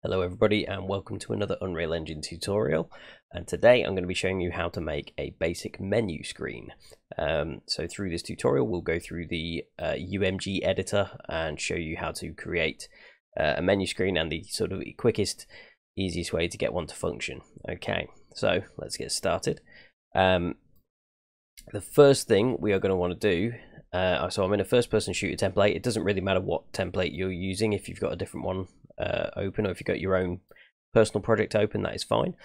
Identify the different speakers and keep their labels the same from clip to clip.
Speaker 1: Hello everybody and welcome to another Unreal Engine tutorial, and today I'm going to be showing you how to make a basic menu screen. So through this tutorial we'll go through the UMG editor and show you how to create a menu screen and the sort of quickest, easiest way to get one to function. Okay, so let's get started. The first thing we are going to want to do, so I'm in a first person shooter template. It doesn't really matter what template you're using. If you've got a different one open, or if you've got your own personal project open, that is fine.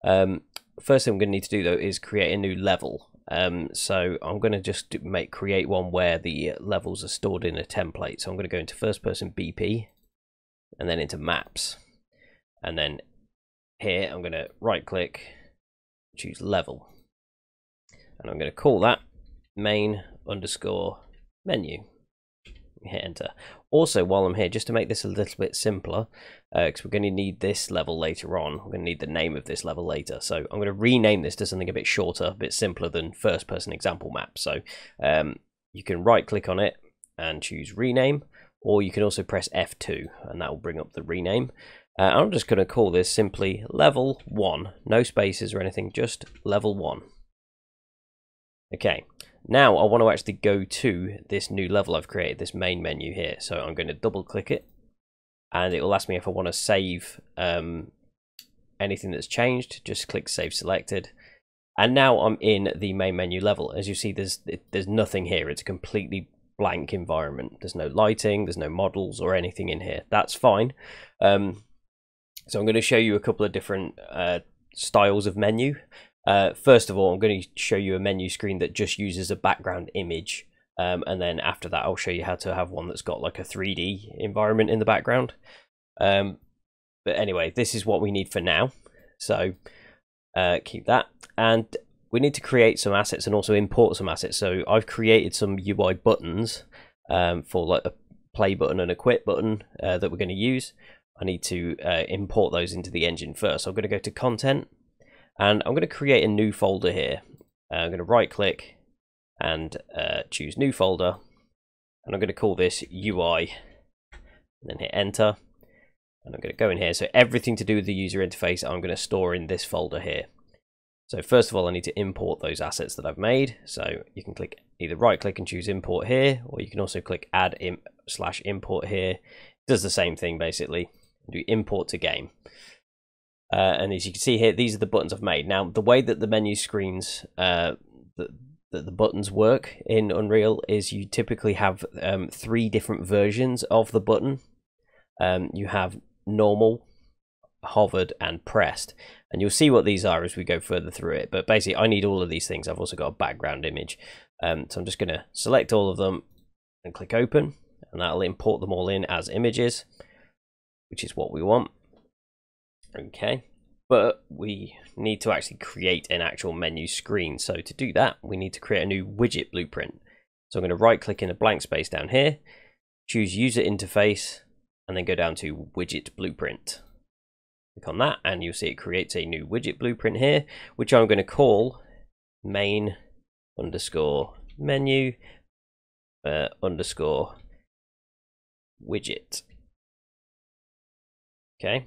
Speaker 1: First thing I'm going to need to do though is create a new level. So I'm going to just create one where the levels are stored in a template. So I'm going to go into first person BP and then into maps, and then here I'm going to right click, choose level, and I'm going to call that main underscore menu. Hit enter. Also, while I'm here, just to make this a little bit simpler, because we're going to need this level later on, we're going to need the name of this level later. So I'm going to rename this to something a bit shorter, a bit simpler than first person example map. So you can right click on it and choose rename, or you can also press F2 and that will bring up the rename. I'm just going to call this simply level 1, no spaces or anything, just level 1. Okay, now I want to actually go to this new level I've created, this main menu here. So I'm going to double click it and it will ask me if I want to save anything that's changed. Just click save selected, and now I'm in the main menu level. As you see, there's nothing here. It's a completely blank environment. There's no lighting, there's no models or anything in here. That's fine. So I'm going to show you a couple of different styles of menu. First of all, I'm going to show you a menu screen that just uses a background image, and then after that I'll show you how to have one that's got like a 3D environment in the background. But anyway, this is what we need for now, so keep that. And we need to create some assets and also import some assets. So I've created some UI buttons for like a play button and a quit button that we're going to use. I need to import those into the engine first. So I'm going to go to content, and I'm going to create a new folder here. I'm going to right click and choose new folder, and I'm going to call this UI, and then hit enter, and I'm going to go in here. So everything to do with the user interface I'm going to store in this folder here. So first of all I need to import those assets that I've made. So you can click, either right click and choose import here, or you can also click add /import here. It does the same thing basically. Do import to game. And as you can see here, these are the buttons I've made. Now, the way that the menu screens, the buttons work in Unreal is you typically have 3 different versions of the button. You have normal, hovered, and pressed. And you'll see what these are as we go further through it. But basically, I need all of these things. I've also got a background image. So I'm just going to select all of them and click open. And that'll import them all in as images, which is what we want. Okay, but we need to actually create an actual menu screen. So to do that, we need to create a new widget blueprint. So I'm going to right click in a blank space down here, choose user interface, and then go down to widget blueprint. Click on that and you'll see it creates a new widget blueprint here, which I'm going to call main underscore menu underscore widget. Okay.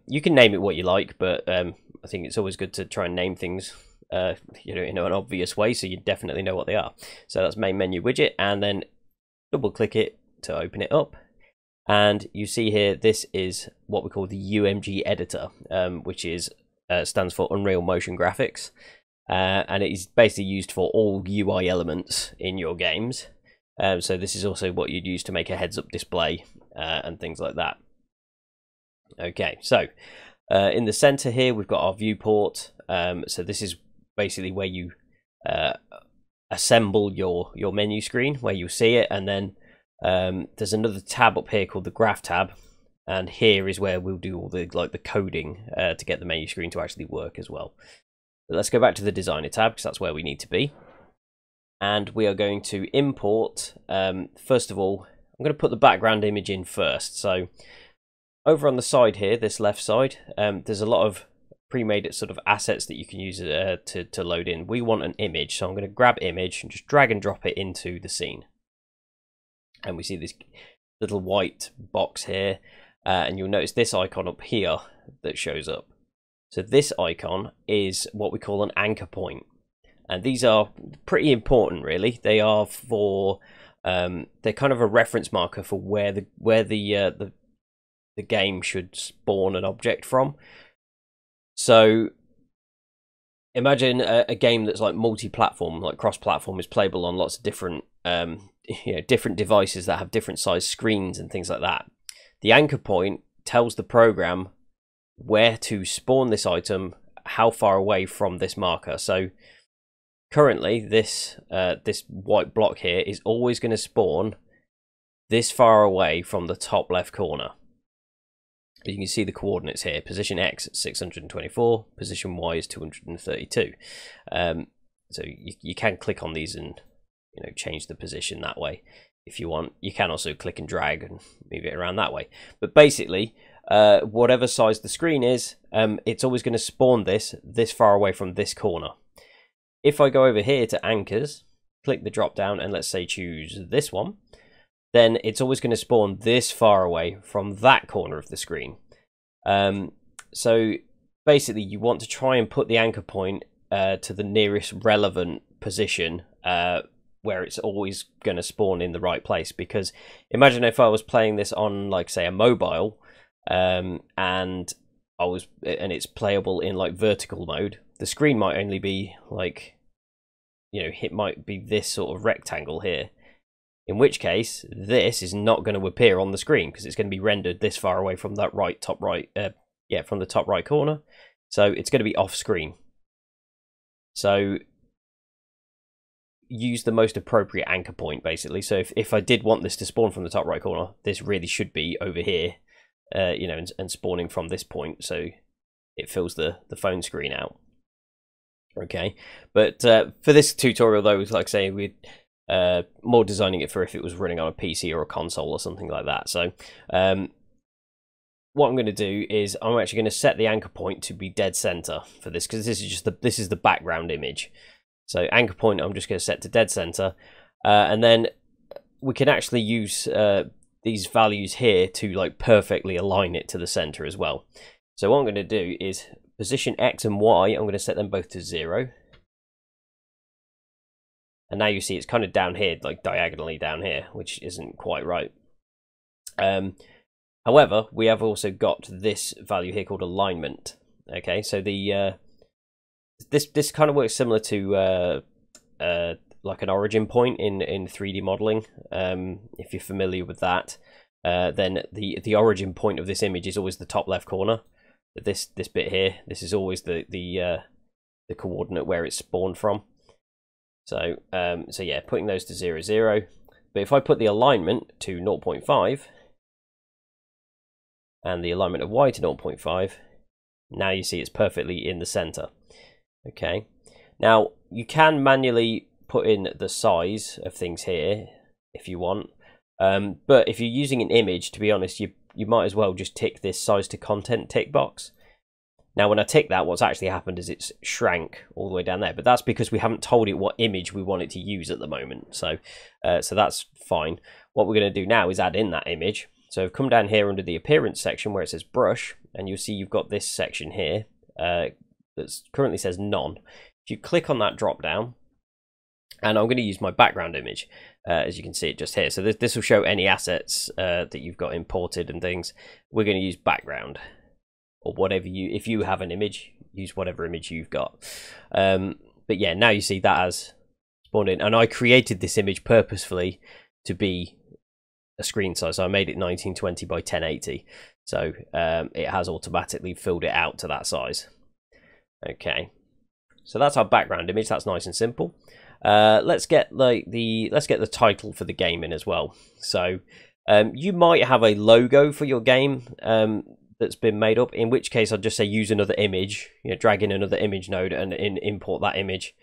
Speaker 1: You can name it what you like, but I think it's always good to try and name things in an obvious way so you definitely know what they are. So that's main menu widget, and then double click it to open it up, and you see here this is what we call the UMG editor, which is stands for Unreal Motion Graphics, and it is basically used for all UI elements in your games. So this is also what you'd use to make a heads-up display and things like that. Okay, so in the center here we've got our viewport. So this is basically where you assemble your menu screen, where you see it, and then there's another tab up here called the graph tab, and here is where we'll do all the the coding to get the menu screen to actually work as well. But let's go back to the designer tab because that's where we need to be, and we are going to import. First of all, I'm going to put the background image in first. So over on the side here, this left side, there's a lot of pre-made sort of assets that you can use to load in. We want an image, so I'm going to grab image and just drag and drop it into the scene. And we see this little white box here. and you'll notice this icon up here that shows up. So this icon is what we call an anchor point, and these are pretty important, really. They are for they're kind of a reference marker for where the game should spawn an object from. So imagine a game that's like multi-platform, like cross-platform, is playable on lots of different different devices that have different size screens and things like that. The anchor point tells the program where to spawn this item, how far away from this marker. So currently this white block here is always going to spawn this far away from the top left corner. You can see the coordinates here. Position X 624, position Y is 232. So you can click on these and change the position that way if you want. You can also click and drag and move it around that way. But basically, whatever size the screen is, it's always going to spawn this far away from this corner. If I go over here to anchors, click the drop down, and let's say choose this one, then it's always going to spawn this far away from that corner of the screen. So basically, you want to try and put the anchor point to the nearest relevant position where it's always going to spawn in the right place. Because imagine if I was playing this on, like, say, a mobile, and it's playable in like vertical mode, the screen might only be like, it might be this sort of rectangle here. In which case, this is not going to appear on the screen because it's going to be rendered this far away from that from the top right corner. So it's going to be off screen. So use the most appropriate anchor point, basically. So if I did want this to spawn from the top right corner, this really should be over here, and spawning from this point, so it fills the phone screen out. Okay, but for this tutorial, though, like I say, we're more designing it for if it was running on a PC or a console or something like that. So what I'm going to do is I'm actually going to set the anchor point to be dead center for this, because this is the background image. So anchor point, I'm just going to set to dead center, and then we can actually use these values here to like perfectly align it to the center as well. So what I'm going to do is position X and Y, I'm going to set them both to 0. And now you see it's kind of down here, like diagonally down here, which isn't quite right. However, we have also got this value here called alignment. Okay, so the this kind of works similar to like an origin point in 3D modeling. If you're familiar with that, then the origin point of this image is always the top left corner. This bit here, this is always the coordinate where it's spawned from. So so yeah, putting those to 0, 0. But if I put the alignment to 0.5 and the alignment of Y to 0.5, now you see it's perfectly in the center. Okay, now you can manually put in the size of things here if you want, but if you're using an image, to be honest, you might as well just tick this size to content tick box. Now when I tick that, what's actually happened is it's shrank all the way down there, but that's because we haven't told it what image we want it to use at the moment. So so that's fine. What we're going to do now is add in that image. So come down here under the appearance section where it says brush, and you'll see you've got this section here that currently says none. If you click on that drop down, and I'm going to use my background image, as you can see it just here. So this will show any assets that you've got imported and things. We're going to use background, or whatever if you have an image, use whatever image you've got. But yeah, now you see that has spawned in, and I created this image purposefully to be a screen size. So I made it 1920 by 1080. So it has automatically filled it out to that size. Okay, so that's our background image. That's nice and simple. Let's get the title for the game in as well. So you might have a logo for your game that's been made up, in which case I'd just say use another image, drag in another image node and import that image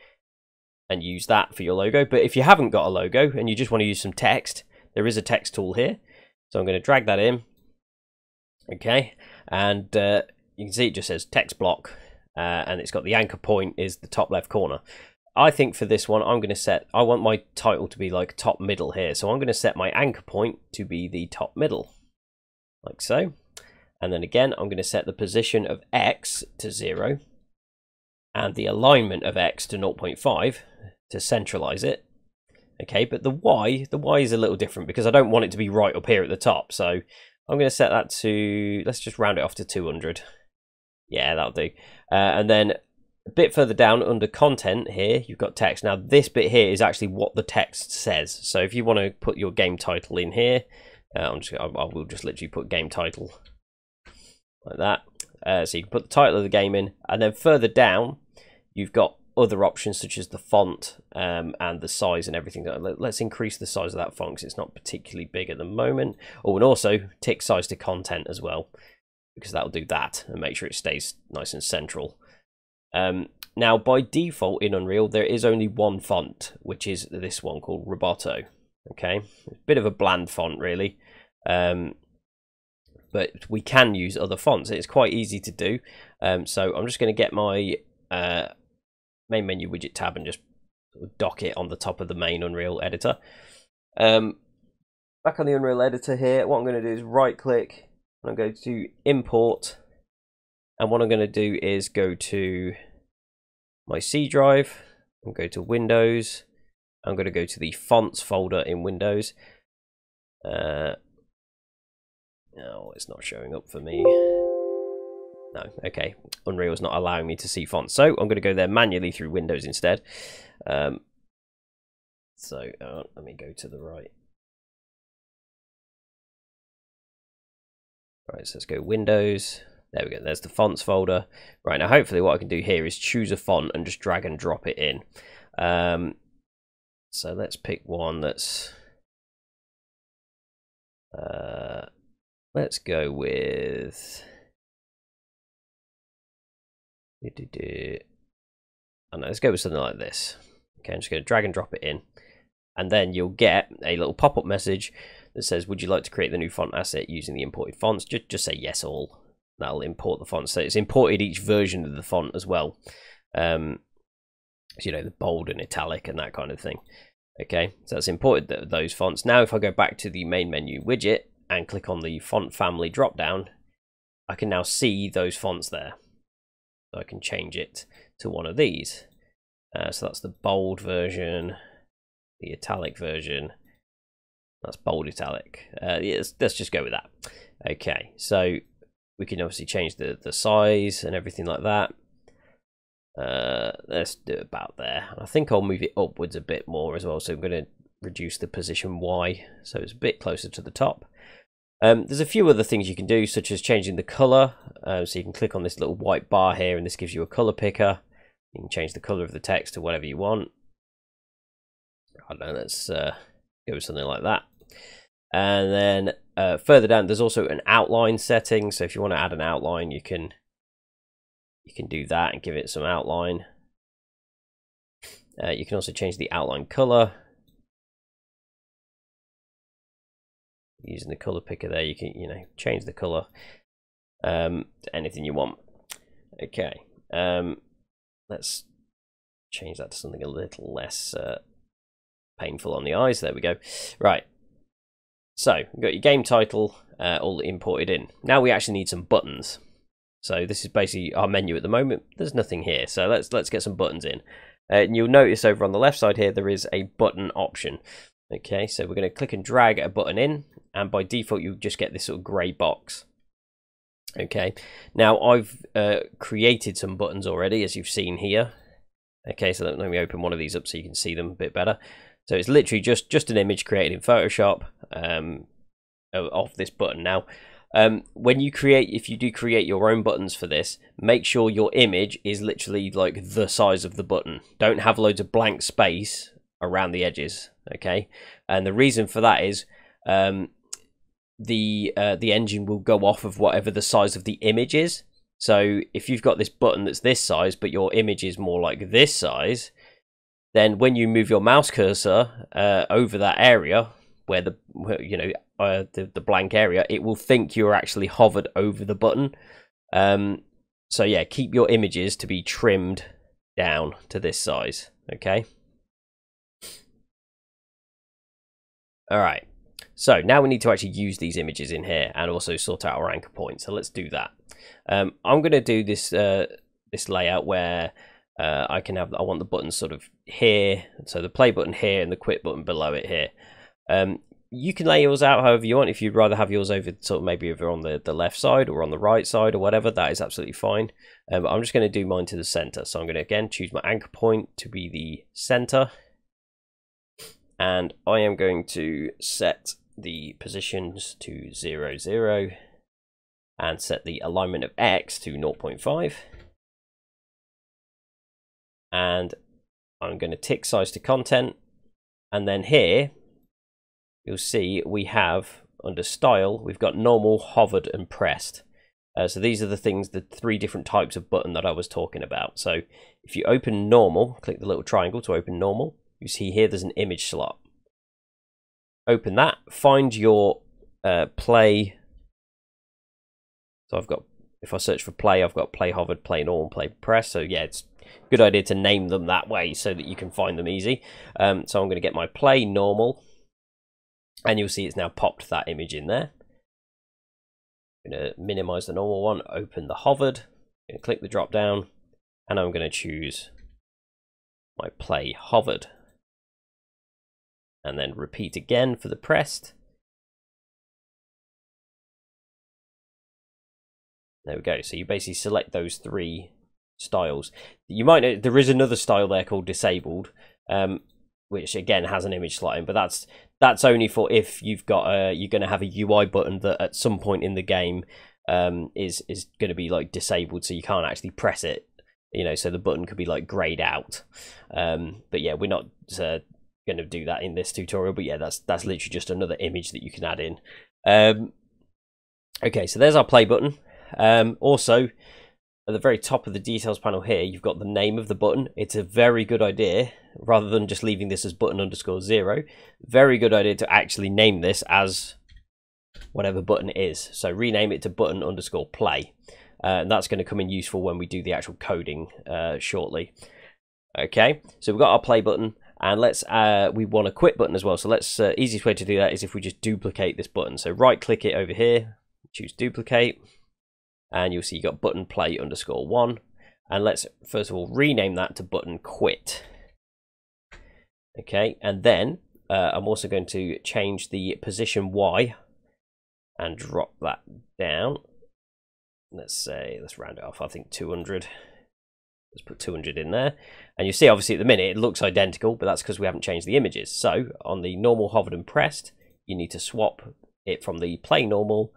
Speaker 1: and use that for your logo. But if you haven't got a logo and you just want to use some text, there is a text tool here. So I'm going to drag that in. Okay, and you can see it just says text block, and it's got the anchor point is the top left corner. I think for this one, I want my title to be like top middle here. So I'm going to set my anchor point to be the top middle, like so. And then again, I'm going to set the position of X to 0 and the alignment of X to 0.5 to centralize it. Okay, but the Y is a little different because I don't want it to be right up here at the top. So I'm going to set that to, let's just round it off to 200. Yeah, that'll do. And then a bit further down under content here, you've got text. Now this bit here is actually what the text says. So if you want to put your game title in here, I will just literally put game title like that. So you can put the title of the game in, and then further down you've got other options such as the font and the size and everything. Let's increase the size of that font because it's not particularly big at the moment. Oh, and also tick size to content as well, because that'll do that and make sure it stays nice and central. Now by default in Unreal there is only one font, which is this one called Roboto. Okay, it's a bit of a bland font really, but we can use other fonts. It's quite easy to do. So I'm just going to get my main menu widget tab and just dock it on the top of the main Unreal editor. Back on the Unreal editor here, what I'm going to do is right click and I'm going to import, and what I'm going to do is go to my C drive and go to Windows. I'm going to go to the fonts folder in Windows. No, it's not showing up for me. No, okay. Unreal's not allowing me to see fonts, so I'm going to go there manually through Windows instead. Let me go to the right. Right, so let's go Windows. There we go. There's the fonts folder. Right, now hopefully what I can do here is choose a font and just drag and drop it in. So let's pick one that's. Let's go with. I know, let's go with something like this. Okay, I'm just going to drag and drop it in, and then you'll get a little pop-up message that says, "Would you like to create the new font asset using the imported fonts?" Just say yes all. That'll import the font. So it's imported each version of the font as well. You know, the bold and italic and that kind of thing. Okay, so that's imported those fonts. Now if I go back to the main menu widget and click on the font family drop down, I can now see those fonts there. So I can change it to one of these. So that's the bold version, the italic version. That's bold italic. Yes, let's just go with that. Okay, so we can obviously change the size and everything like that. Let's do it about there. I think I'll move it upwards a bit more as well. So I'm going to reduce the position Y so it's a bit closer to the top. There's a few other things you can do, such as changing the color. So you can click on this little white bar here and this gives you a color picker. You can change the color of the text to whatever you want. I don't know, let's go with something like that. And then further down there's also an outline setting. So if you want to add an outline, you can do that and give it some outline. You can also change the outline color. Using the color picker there, you can change the color to anything you want. Okay, let's change that to something a little less painful on the eyes. There we go. Right, so we've got your game title all imported in. Now we actually need some buttons. So this is basically our menu at the moment. There's nothing here, so let's get some buttons in. And you'll notice over on the left side here there is a button option. Okay, so we're going to click and drag a button in, and by default you just get this sort of grey box. Okay, now I've created some buttons already, as you've seen here. Okay, so let me open one of these up so you can see them a bit better. So it's literally just an image created in Photoshop of this button. Now when you if you do create your own buttons for this, make sure your image is literally like the size of the button. Don't have loads of blank space around the edges. Okay, and the reason for that is the engine will go off of whatever the size of the image is. So if you've got this button that's this size but your image is more like this size, then when you move your mouse cursor over that area where the blank area, it will think you're actually hovered over the button. So yeah, keep your images to be trimmed down to this size. Okay. All right. So now we need to actually use these images in here and also sort out our anchor point. So let's do that. I'm going to do this this layout where I want the buttons sort of here, so the play button here and the quit button below it here. You can lay yours out however you want. If you'd rather have yours over sort of maybe over on the left side or on the right side or whatever, that is absolutely fine. But I'm just going to do mine to the center. So I'm going to again choose my anchor point to be the center, and I am going to set the positions to 0, 0 and set the alignment of X to 0.5. And I'm going to tick size to content, and then here you'll see we have under style we've got normal, hovered and pressed. So these are the things, the 3 different types of button that I was talking about. So if you open normal, click the little triangle to open normal, you see here there's an image slot. Open that, find your play. So I've got, if I search for play, I've got play hovered, play normal, play press. So yeah, it's a good idea to name them that way so that you can find them easy. So I'm going to get my play normal, and you'll see it's now popped that image in there. I'm going to minimize the normal one, open the hovered, I'm going to click the drop down, and I'm going to choose my play hovered. And then repeat again for the pressed. There we go. So you basically select those 3 styles. You might know there is another style there called disabled, which again has an image slotting, but that's only for if you've got you're going to have a UI button that at some point in the game is going to be like disabled, so you can't actually press it. You know, so the button could be like grayed out. But yeah, we're not going to do that in this tutorial. But yeah, that's literally just another image that you can add in. Okay, so there's our play button. Also, at the very top of the details panel here, you've got the name of the button. It's a very good idea, rather than just leaving this as button_0, very good idea to actually name this as whatever button it is. So rename it to button_play. And that's going to come in useful when we do the actual coding shortly. Okay, so we've got our play button, and let's we want a quit button as well. So let's easiest way to do that is if we just duplicate this button. So right click it over here, choose duplicate, and you'll see you got button play _1, and let's first of all rename that to button quit. Okay, and then I'm also going to change the position Y and drop that down. Let's round it off, I think 200. Let's put 200 in there, and you see obviously at the minute it looks identical, but that's because we haven't changed the images. So on the normal, hovered and pressed, you need to swap it from the play normal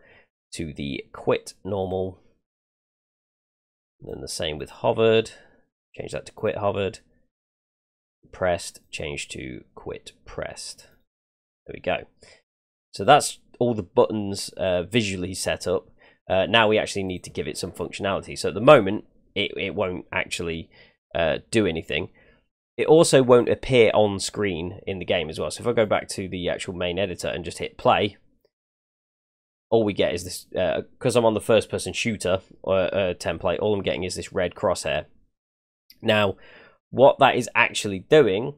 Speaker 1: to the quit normal. And then the same with hovered, change that to quit hovered. Pressed, change to quit pressed. There we go. So that's all the buttons visually set up. Now we actually need to give it some functionality. So at the moment, it won't actually do anything. It also won't appear on screen in the game as well. So if I go back to the actual main editor and just hit play, all we get is this, because I'm on the first person shooter template, all I'm getting is this red crosshair. Now, what that is actually doing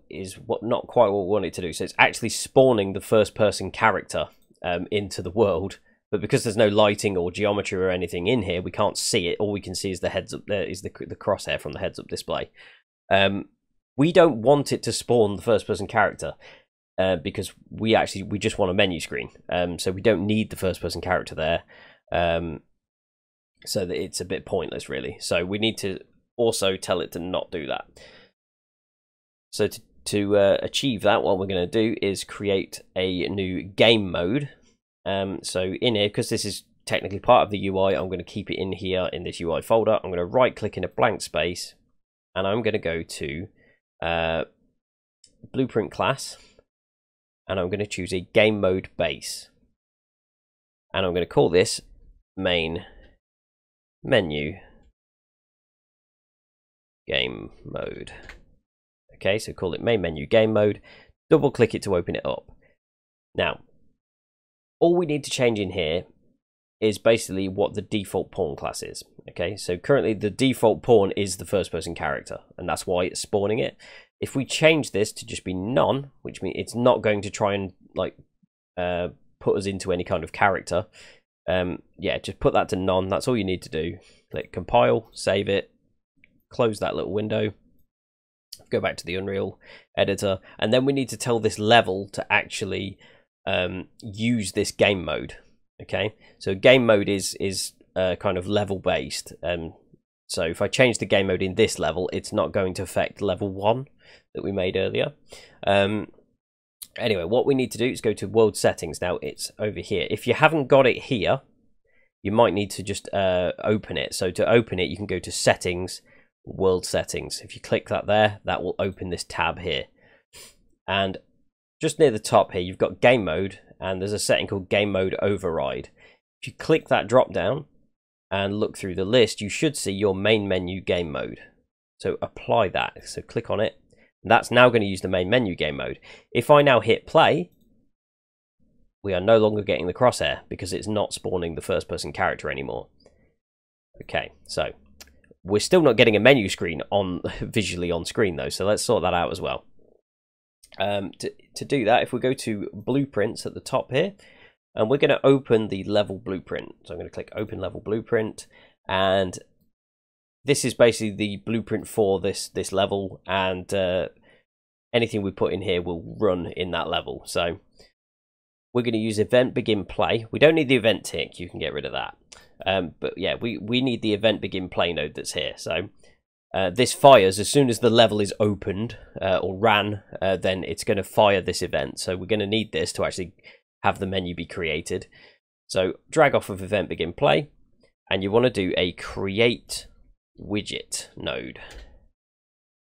Speaker 1: is not quite what we want it to do. So it's actually spawning the first person character into the world, but because there's no lighting or geometry or anything in here, we can't see it. All we can see is the heads up there, is the crosshair from the heads up display. We don't want it to spawn the first person character. Because we just want a menu screen, so we don't need the first person character there, so that it's a bit pointless really. So we need to also tell it to not do that. So to achieve that, what we're going to do is create a new game mode. So in here, because this is technically part of the UI, I'm going to keep it in here in this UI folder. I'm going to right click in a blank space, and I'm going to go to blueprint class. And I'm going to choose a game mode base, and I'm going to call this main menu game mode. Okay, so call it main menu game mode, double click it to open it up. Now, all we need to change in here is basically what the default pawn class is. Okay, so currently the default pawn is the first person character, and that's why it's spawning it. If we change this to just be none, which means it's not going to try and like put us into any kind of character, yeah, just put that to none. That's all you need to do. Click compile, save it, close that little window, go back to the Unreal editor, and then we need to tell this level to actually use this game mode. Okay, so game mode is kind of level based. So if I change the game mode in this level, it's not going to affect level 1 that we made earlier. Anyway, what we need to do is go to world settings. Now it's over here. If you haven't got it here, you might need to just open it. So to open it, you can go to settings, world settings. If you click that there, that will open this tab here. And just near the top here, you've got game mode, and there's a setting called game mode override. If you click that drop down and look through the list, you should see your main menu game mode. So apply that. So click on it. That's now going to use the main menu game mode. If I now hit play, we are no longer getting the crosshair because it's not spawning the first person character anymore. Okay, so we're still not getting a menu screen on visually on screen though, so let's sort that out as well. To do that, if we go to blueprints at the top here, and we're going to open the level blueprint. So I'm going to click open level blueprint, and this is basically the blueprint for this level, and anything we put in here will run in that level. So we're going to use event begin play. We don't need the event tick, you can get rid of that. But yeah, we need the event begin play node that's here. So this fires as soon as the level is opened or ran, then it's going to fire this event. So we're going to need this to actually have the menu be created. So drag off of event begin play, and you want to do a create widget node.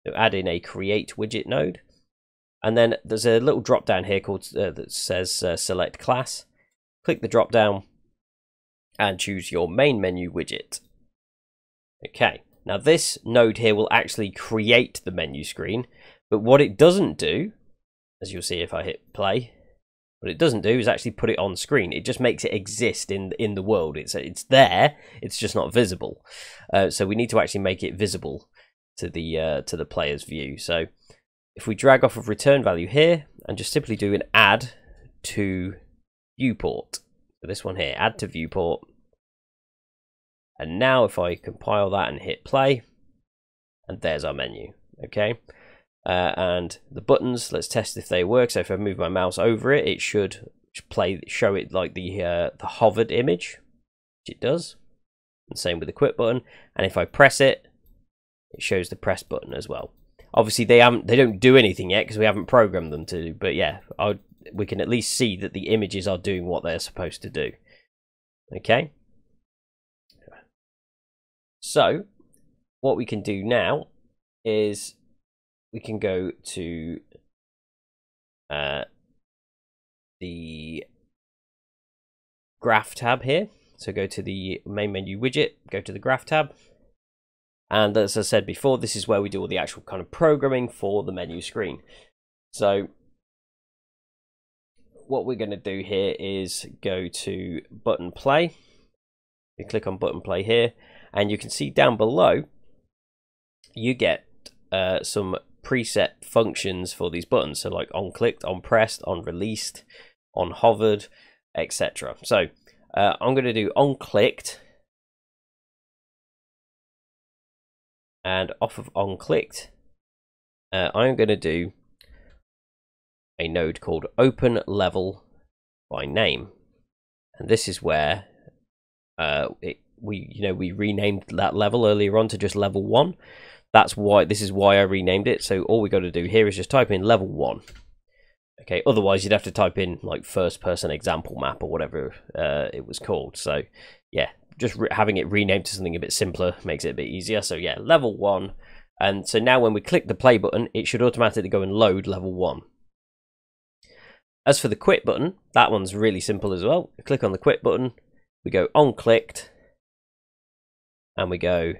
Speaker 1: So add in a create widget node, and then there's a little drop down here called that says select class. Click the drop down and choose your main menu widget. Okay, now this node here will actually create the menu screen, but what it doesn't do, as you'll see if I hit play, what it doesn't do is actually put it on screen. It just makes it exist in the world. It's there, it's just not visible. So we need to actually make it visible to the player's view. So if we drag off of return value here and just simply do an add to viewport, so this one here, add to viewport, and now if I compile that and hit play, and there's our menu. Okay. And the buttons, let's test if they work. So if I move my mouse over it, it should show it like the hovered image, which it does. And same with the quit button. And if I press it, it shows the press button as well. Obviously, they don't do anything yet because we haven't programmed them to. But yeah, we can at least see that the images are doing what they're supposed to do. Okay. So what we can do now is we can go to the graph tab here. So go to the main menu widget, go to the graph tab. And as I said before, this is where we do all the actual kind of programming for the menu screen. So what we're going to do here is go to button play. You click on button play here, and you can see down below you get some preset functions for these buttons. So like on clicked, on pressed, on released, on hovered, etc. So I'm going to do on clicked, and off of on clicked, I'm going to do a node called open level by name, and this is where we renamed that level earlier on to just level 1. That's why, this is why I renamed it. So all we got to do here is just type in level 1. Okay, otherwise you'd have to type in like first person example map or whatever it was called. So yeah, just having it renamed to something a bit simpler makes it a bit easier. So yeah, level 1. And so now when we click the play button, it should automatically go and load level 1. As for the quit button, that one's really simple as well. Click on the quit button, we go on clicked, and we go,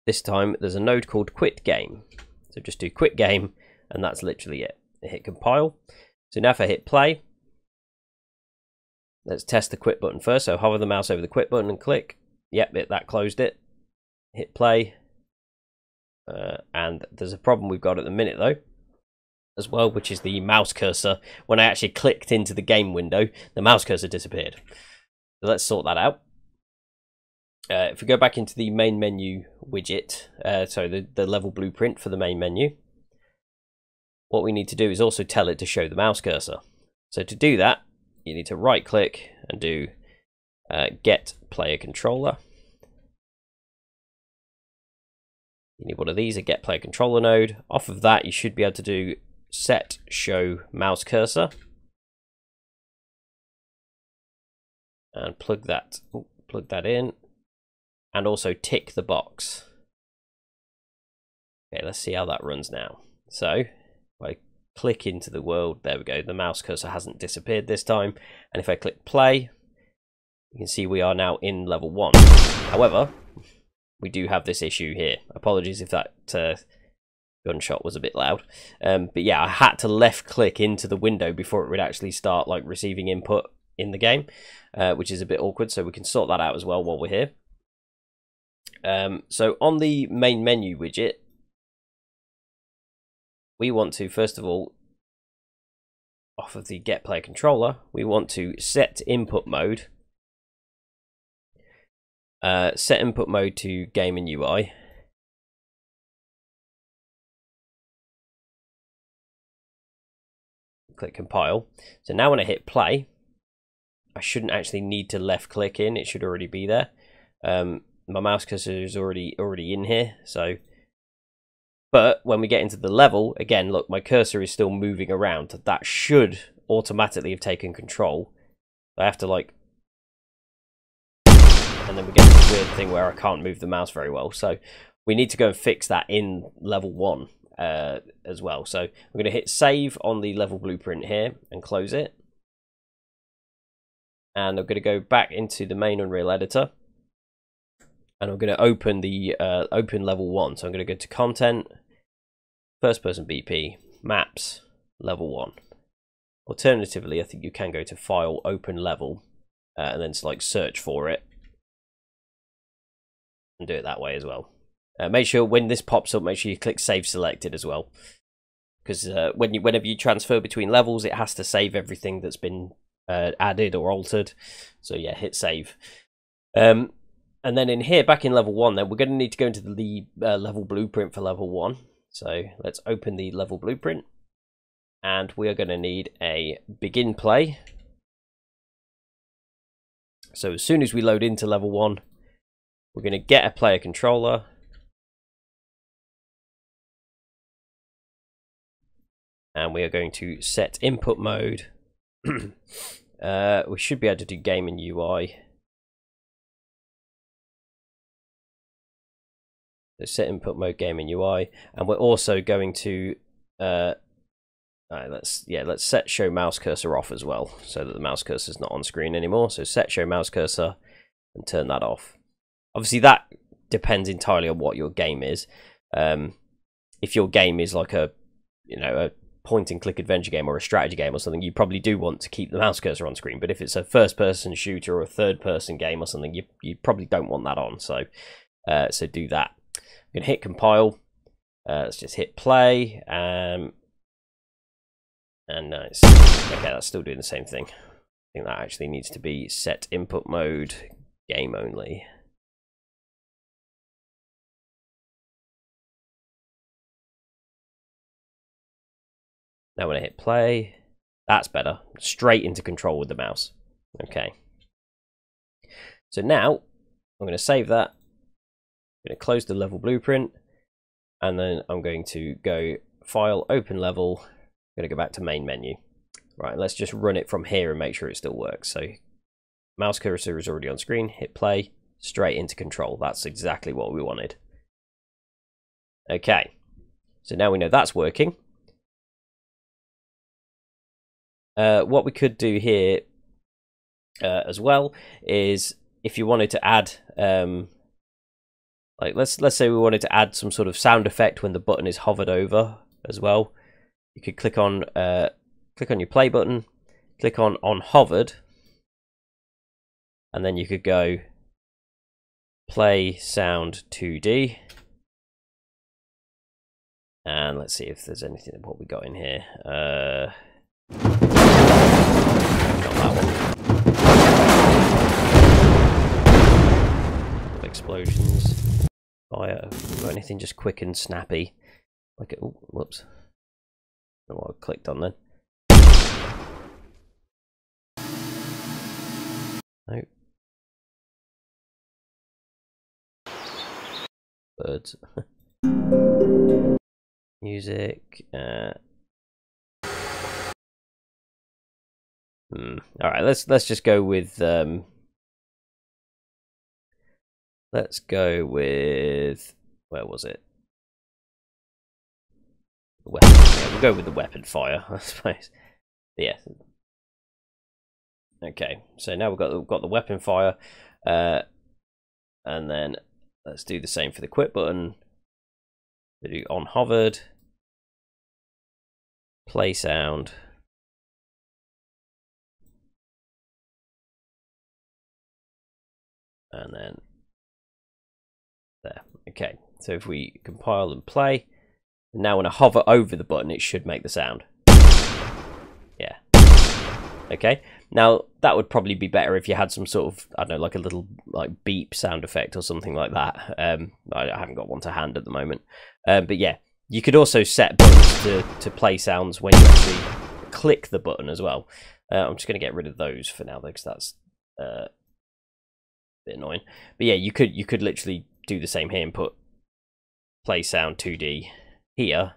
Speaker 1: this time there's a node called quit game. So just do quit game, and that's literally it. Hit compile. So now if I hit play, let's test the quit button first. So hover the mouse over the quit button and click. Yep, that closed it. Hit play. And there's a problem we've got at the minute though. as well, which is the mouse cursor. When I actually clicked into the game window, the mouse cursor disappeared. So let's sort that out. If we go back into the main menu widget, so the level blueprint for the main menu, what we need to do is also tell it to show the mouse cursor. So to do that, you need to right click and do get player controller. You need one of these, a get player controller node. Off of that, you should be able to do set show mouse cursor. And plug that in. And also tick the box. Okay, let's see how that runs now. So, if I click into the world, there we go, the mouse cursor hasn't disappeared this time. And if I click play, you can see we are now in level 1. However, we do have this issue here. Apologies if that gunshot was a bit loud. But yeah, I had to left click into the window before it would actually start like receiving input in the game, which is a bit awkward. So we can sort that out as well while we're here. So on the main menu widget, we want to, first of all, off of the get player controller, we want to set input mode. Set input mode to game and UI. Click compile. So now when I hit play, I shouldn't actually need to left click in, it should already be there. My mouse cursor is already in here, so. But when we get into the level, again, look, my cursor is still moving around. That should automatically have taken control. I have to like, and then we get this weird thing where I can't move the mouse very well. So we need to go and fix that in level 1 as well. So I'm going to hit save on the level blueprint here and close it. And I'm going to go back into the main Unreal editor. And I'm going to open the open level 1. So I'm going to go to content, first person BP, maps, level 1. Alternatively, I think you can go to file, open level, and then like search for it, and do it that way as well. Make sure when this pops up, make sure you click save selected as well, because whenever you transfer between levels, it has to save everything that's been added or altered. So yeah, hit save. And then in here, back in level 1, then we're going to need to go into the level blueprint for level 1. So let's open the level blueprint. And we are going to need a begin play. So as soon as we load into level 1, we're going to get a player controller. And we are going to set input mode. We should be able to do game and UI. So set input mode, game and UI, and we're also going to let's set show mouse cursor off as well, so that the mouse cursor is not on screen anymore. So set show mouse cursor and turn that off. Obviously, that depends entirely on what your game is. If your game is like a point and click adventure game or a strategy game or something, you probably do want to keep the mouse cursor on screen. But if it's a first person shooter or a third person game or something, you probably don't want that on. So so do that. I'm going to hit compile. Let's just hit play. And nice. Okay, that's still doing the same thing. I think that actually needs to be set input mode, game only. Now when I hit play, that's better. Straight into control with the mouse. Okay. So now I'm going to save that. I'm going to close the level blueprint, and then I'm going to go file, open level. I'm going to go back to main menu. Right, let's just run it from here and make sure it still works. So mouse cursor is already on screen. Hit play, straight into control. That's exactly what we wanted. Okay, so now we know that's working. What we could do here as well is if you wanted to add like let's say we wanted to add some sort of sound effect when the button is hovered over as well. You could click on your play button, click on hovered, and then you could go play sound 2D, And let's see if there's anything what we got in here. Not that one. Explosions. Fire. Got anything just quick and snappy? Like it. Oh, whoops. I don't know what I clicked on then. No. Birds. Music. All right, let's just go with let's go with, where was it? The weapon. Yeah, we'll go with the weapon fire, I suppose. Yeah. Okay, so now we've got the weapon fire, and then let's do the same for the quit button. We do on hovered, play sound, and then there. Okay, so if we compile and play, now when I hover over the button, it should make the sound. Yeah. Okay. Now that would probably be better if you had some sort of, I don't know, like a little like beep sound effect or something like that. I haven't got one to hand at the moment. But yeah, you could also set buttons to play sounds when you actually click the button as well. I'm just going to get rid of those for now, though, because that's a bit annoying. But yeah, you could literally do the same here and put play sound 2D here,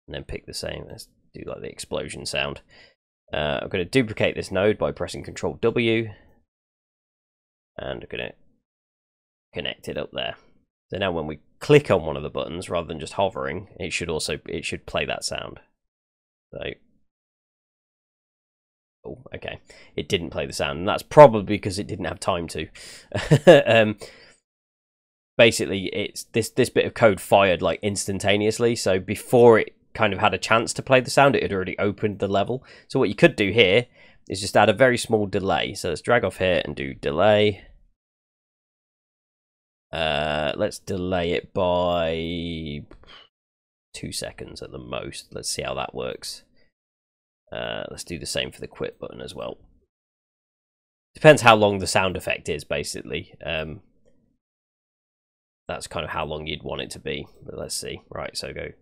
Speaker 1: and then pick the same. Let's do like the explosion sound. I'm going to duplicate this node by pressing Ctrl W, and I'm going to connect it up there. So now when we click on one of the buttons, rather than just hovering, it should play that sound. So, oh, okay, it didn't play the sound, and that's probably because it didn't have time to. Basically, it's this bit of code fired like instantaneously. So before it kind of had a chance to play the sound, it had already opened the level. So what you could do here is just add a very small delay. So let's drag off here and do delay. Let's delay it by 2 seconds at the most. Let's see how that works. Let's do the same for the quit button as well. Depends how long the sound effect is, basically. That's kind of how long you'd want it to be. But let's see. Right, so go.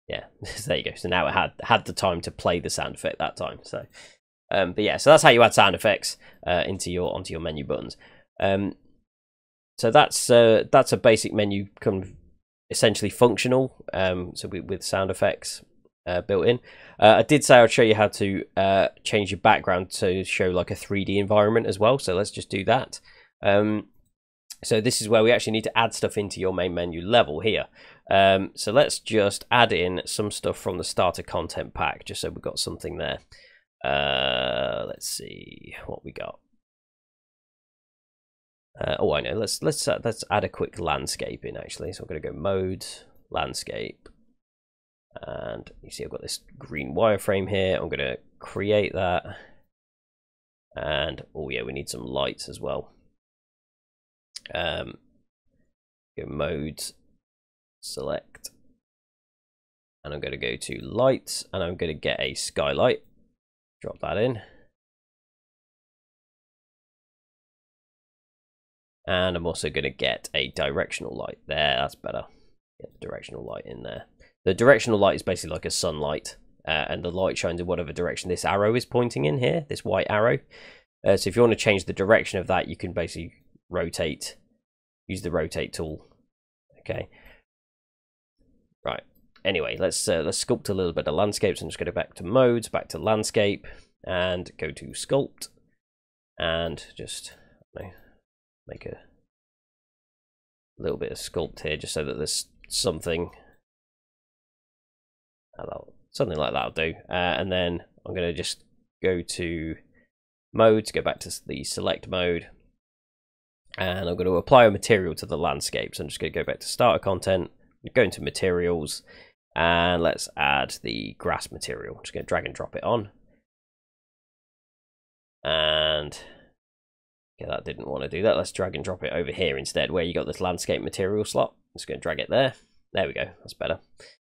Speaker 1: Yeah, there you go. So now it had the time to play the sound effect that time. So, but yeah, so that's how you add sound effects onto your menu buttons. So that's a basic menu, kind of essentially functional. So with sound effects built in. I did say I'd show you how to change your background to show like a 3D environment as well. So let's just do that. So this is where we actually need to add stuff into your main menu level here. So let's just add in some stuff from the starter content pack, just so we've got something there. Let's see what we got. Oh, I know. Let's add a quick landscape in actually. So I'm going to go mode, landscape, and you see I've got this green wireframe here. I'm going to create that, and oh yeah, we need some lights as well. Go mode, select, and I'm going to go to lights, and I'm going to get a skylight. Drop that in. And I'm also going to get a directional light there. That's better. Get the directional light in there. The directional light is basically like a sunlight, and the light shines in whatever direction this arrow is pointing in here, this white arrow. So if you want to change the direction of that, you can basically rotate, use the rotate tool. Okay. Right. Anyway, let's sculpt a little bit of landscapes. I'm just going to go back to modes, back to landscape, and go to sculpt, and just make a little bit of sculpt here, just so that there's something like that'll do. And then I'm going to just go to modes, go back to the select mode, and I'm going to apply a material to the landscape. So I'm just going to go back to starter content, go into materials, and let's add the grass material. I'm just going to drag and drop it on, and Okay, that didn't want to do that. Let's drag and drop it over here instead, where you got this landscape material slot. I'm just going to drag it there. There we go. That's better.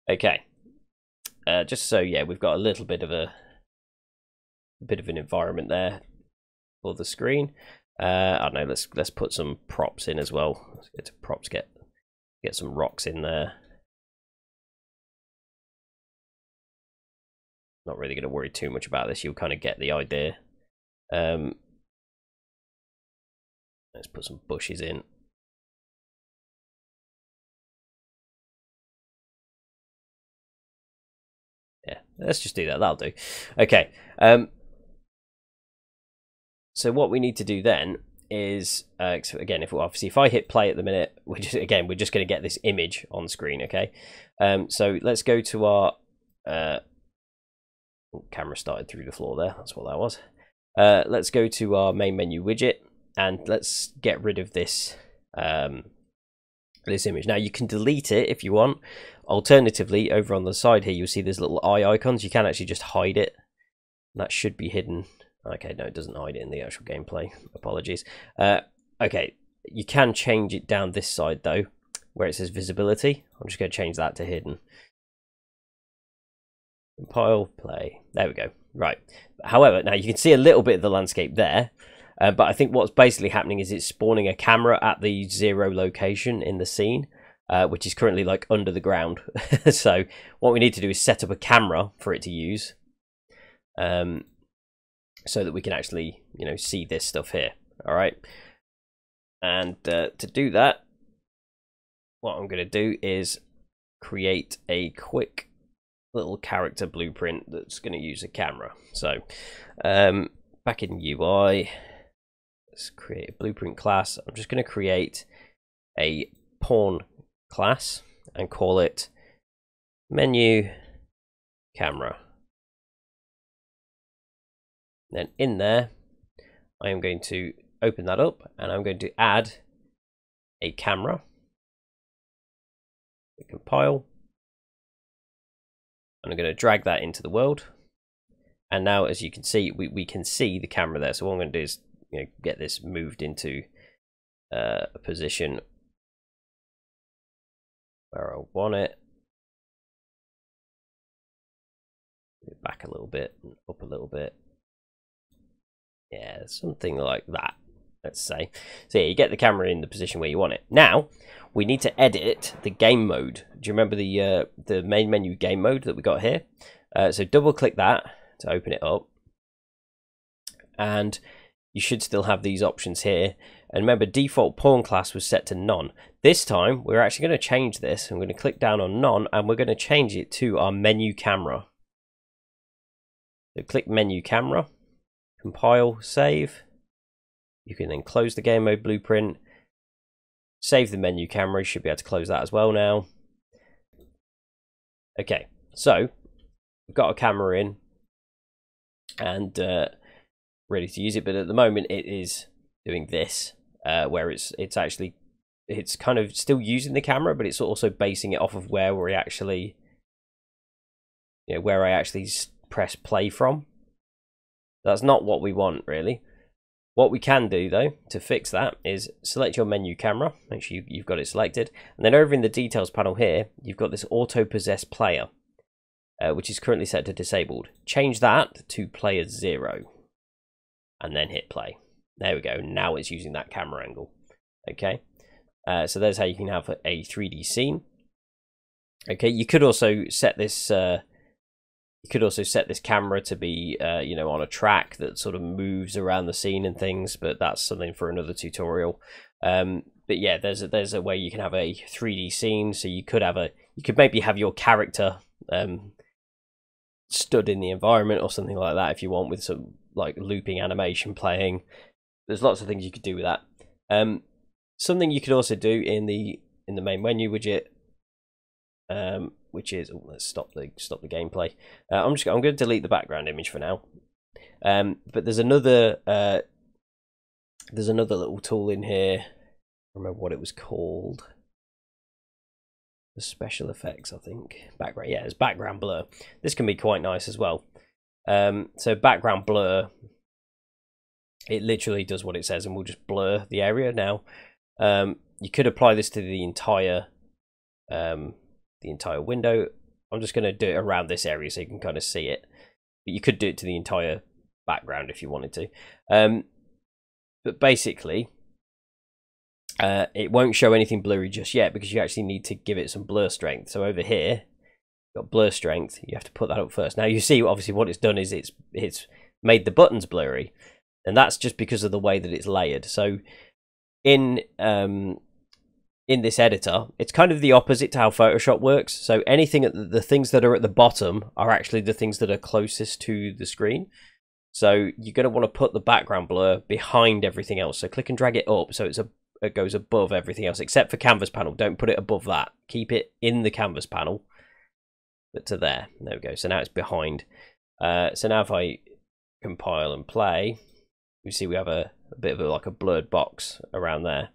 Speaker 1: Okay. Just so, yeah, we've got a little bit of an environment there for the screen. I don't know. Let's put some props in as well. Let's get to props. Get some rocks in there. Not really going to worry too much about this. You'll kind of get the idea. Let's put some bushes in. Yeah, let's just do that. That'll do. Okay. So what we need to do then is, again, if I hit play at the minute, we're just going to get this image on screen. Okay. So let's go to our camera started through the floor there. That's what that was. Let's go to our main menu widget. And let's get rid of this this image. Now you can delete it if you want. Alternatively, over on the side here, you'll see there's little eye icons. You can actually just hide it. That should be hidden. Okay, no, it doesn't hide it in the actual gameplay. Apologies. Okay, you can change it down this side though, where it says visibility. I'm just going to change that to hidden. Compile, play. There we go. Right. However, now you can see a little bit of the landscape there. But I think what's basically happening is it's spawning a camera at the 0 location in the scene, which is currently like under the ground. So what we need to do is set up a camera for it to use, so that we can actually, see this stuff here. All right. And to do that, what I'm going to do is create a quick little character blueprint that's going to use a camera. So back in UI. Let's create a blueprint class. I'm just going to create a pawn class and call it menu camera. Then in there, I am going to open that up and I'm going to add a camera. Compile. And I'm going to drag that into the world. And now, as you can see, we can see the camera there. So what I'm going to do is get this moved into a position where I want it. Back a little bit, up a little bit. Yeah, something like that, let's say. So yeah, you get the camera in the position where you want it. Now, we need to edit the game mode. Do you remember the main menu game mode that we got here? So double click that to open it up. And you should still have these options here. And remember, default pawn class was set to none. This time, we're actually going to change this. I'm going to click down on none, and we're going to change it to our menu camera. So click menu camera, compile, save. You can then close the game mode blueprint, save the menu camera. You should be able to close that as well now. Okay, so we've got a camera in and ready to use it, but at the moment it is doing this, where it's kind of still using the camera, but it's also basing it off of where we actually, where I actually press play from. That's not what we want, really. What we can do though to fix that is select your menu camera, make sure you've got it selected, and then over in the details panel here, you've got this auto possess player, which is currently set to disabled. Change that to player 0. And then hit play. There we go. Now it's using that camera angle. Okay. So there's how you can have a 3D scene. Okay. You could also set this. Camera to be, on a track that sort of moves around the scene and things. But that's something for another tutorial. But yeah, there's a way you can have a 3D scene. So you could maybe have your character stood in the environment or something like that if you want, with some like looping animation playing. There's lots of things you could do with that. Something you could also do in the main menu widget, which is, let's stop the gameplay. I'm going to delete the background image for now. But there's another little tool in here. I don't remember what it was called. The special effects, I think. Background, yeah, it's background blur. This can be quite nice as well. So background blur it literally does what it says and will just blur the area. Now, you could apply this to the entire window. I'm just going to do it around this area so you can kind of see it. But you could do it to the entire background if you wanted to. But basically, it won't show anything blurry just yet because you actually need to give it some blur strength. So over here, you've got blur strength. You have to put that up first. Now you see, obviously, what it's done is it's made the buttons blurry, and that's just because of the way that it's layered. So in this editor, it's kind of the opposite to how Photoshop works. So anything the things that are at the bottom are actually the things that are closest to the screen. So you're going to want to put the background blur behind everything else. So click and drag it up so it goes above everything else, except for canvas panel. Don't put it above that. Keep it in the canvas panel, but to there. There we go. So now it's behind. So now if I compile and play, you see we have a bit of like a blurred box around there.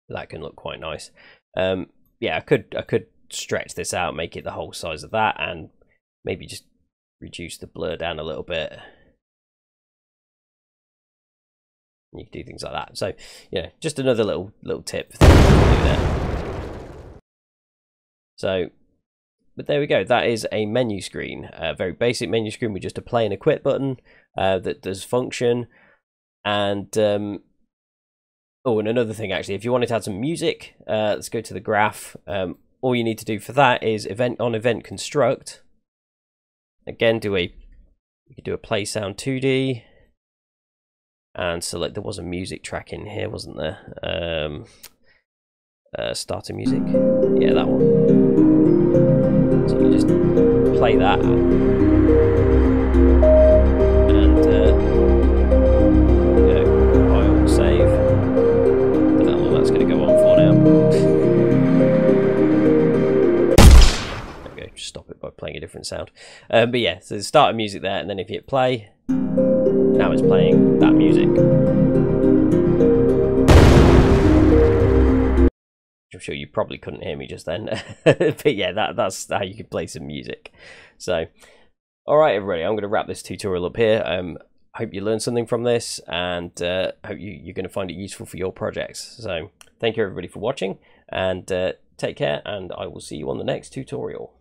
Speaker 1: That can look quite nice. Yeah, I could stretch this out, make it the whole size of that, and maybe just reduce the blur down a little bit. You can do things like that. So, yeah, just another little tip for things to do there. So, but there we go. That is a menu screen, a very basic menu screen with just a play and a quit button that does function. And oh, and another thing actually, if you wanted to add some music, let's go to the graph. All you need to do for that is event construct. Again, you could do a play sound 2D and select. There was a music track in here, wasn't there? Starter music. Yeah, that one. So you just play that and compile, save. I don't know how long that's going to go on for now. Stop it by playing a different sound. But yeah, so start a music there, and then if you hit play, now it's playing that music. I'm sure you probably couldn't hear me just then. But yeah, that's how you can play some music. So, alright everybody, I'm going to wrap this tutorial up here. Hope you learned something from this, and hope you're going to find it useful for your projects. So, thank you everybody for watching, and take care, and I will see you on the next tutorial.